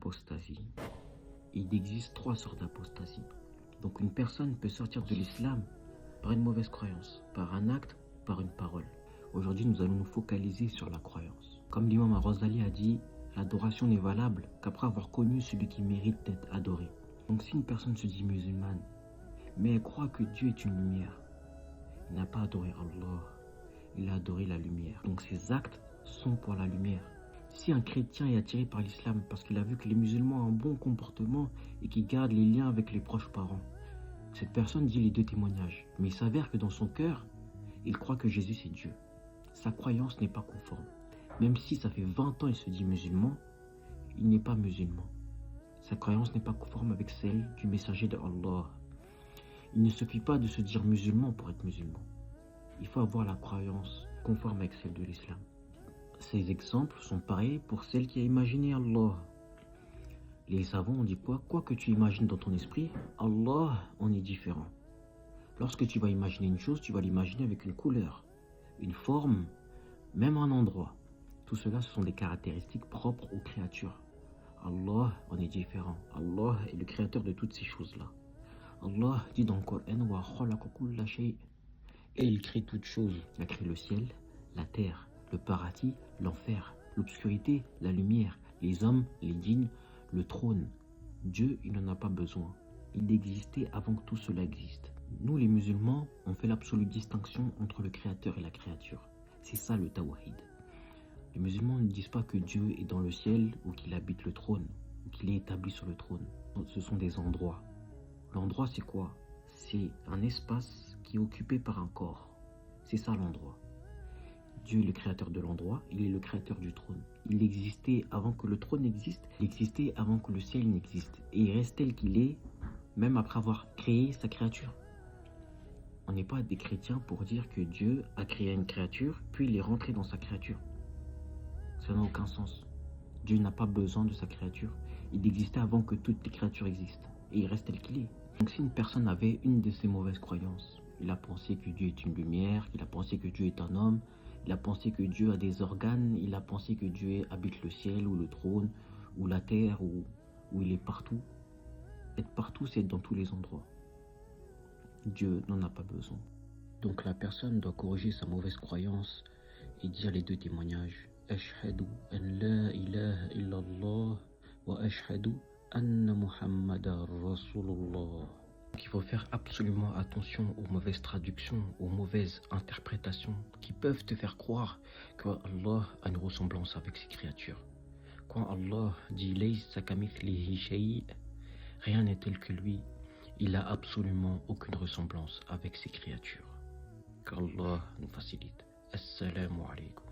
l'apostasie. Il existe 3 sortes d'apostasie. Donc une personne peut sortir de l'islam par une mauvaise croyance, par un acte, par une parole. Aujourd'hui, nous allons nous focaliser sur la croyance. Comme l'imam Ar-Razali a dit, l'adoration n'est valable qu'après avoir connu celui qui mérite d'être adoré. Donc si une personne se dit musulmane, mais elle croit que Dieu est une lumière, il n'a pas adoré Allah, il a adoré la lumière. Donc ses actes sont pour la lumière. Si un chrétien est attiré par l'islam parce qu'il a vu que les musulmans ont un bon comportement et qu'ils gardent les liens avec les proches parents, cette personne dit les 2 témoignages, mais il s'avère que dans son cœur, il croit que Jésus c'est Dieu. Sa croyance n'est pas conforme. Même si ça fait 20 ans il se dit musulman, il n'est pas musulman. Sa croyance n'est pas conforme avec celle du messager de Allah. Il ne suffit pas de se dire musulman pour être musulman. Il faut avoir la croyance conforme avec celle de l'islam. Ces exemples sont pareils pour celle qui a imaginé Allah. Les savants ont dit quoi? Quoi que tu imagines dans ton esprit, Allah en est différent. Lorsque tu vas imaginer une chose, tu vas l'imaginer avec une couleur, une forme, même un endroit. Tout cela, ce sont des caractéristiques propres aux créatures. Allah en est différent. Allah est le créateur de toutes ces choses-là. Allah dit dans le Coran, et il crée toutes choses. Il a créé le ciel, la terre, le paradis, l'enfer, l'obscurité, la lumière, les hommes, les djinns, le trône. Dieu, il n'en a pas besoin. Il existait avant que tout cela existe. Nous, les musulmans, on fait l'absolue distinction entre le créateur et la créature. C'est ça le tawhid. Les musulmans ne disent pas que Dieu est dans le ciel ou qu'il habite le trône, ou qu'il est établi sur le trône. Ce sont des endroits. L'endroit, c'est quoi? C'est un espace qui est occupé par un corps. C'est ça l'endroit. Dieu est le créateur de l'endroit, il est le créateur du trône. Il existait avant que le trône existe, il existait avant que le ciel n'existe. Et il reste tel qu'il est, même après avoir créé sa créature. On n'est pas des chrétiens pour dire que Dieu a créé une créature, puis il est rentré dans sa créature. Ça n'a aucun sens. Dieu n'a pas besoin de sa créature. Il existait avant que toutes les créatures existent. Et il reste tel qu'il est. Donc si une personne avait une de ces mauvaises croyances, il a pensé que Dieu est une lumière, il a pensé que Dieu est un homme, il a pensé que Dieu a des organes, il a pensé que Dieu habite le ciel ou le trône ou la terre ou il est partout. Être partout, c'est être dans tous les endroits. Dieu n'en a pas besoin. Donc la personne doit corriger sa mauvaise croyance et dire les 2 témoignages. Ashhadu an la ilaha illallah wa ashhadu anna Muhammadar Rasulullah. Il faut faire absolument attention aux mauvaises traductions, aux mauvaises interprétations qui peuvent te faire croire que Allah a une ressemblance avec ses créatures. Quand Allah dit « Laysa kamithlihi shay'», rien n'est tel que lui, il n'a absolument aucune ressemblance avec ses créatures. Qu'Allah nous facilite. Assalamu alaikum.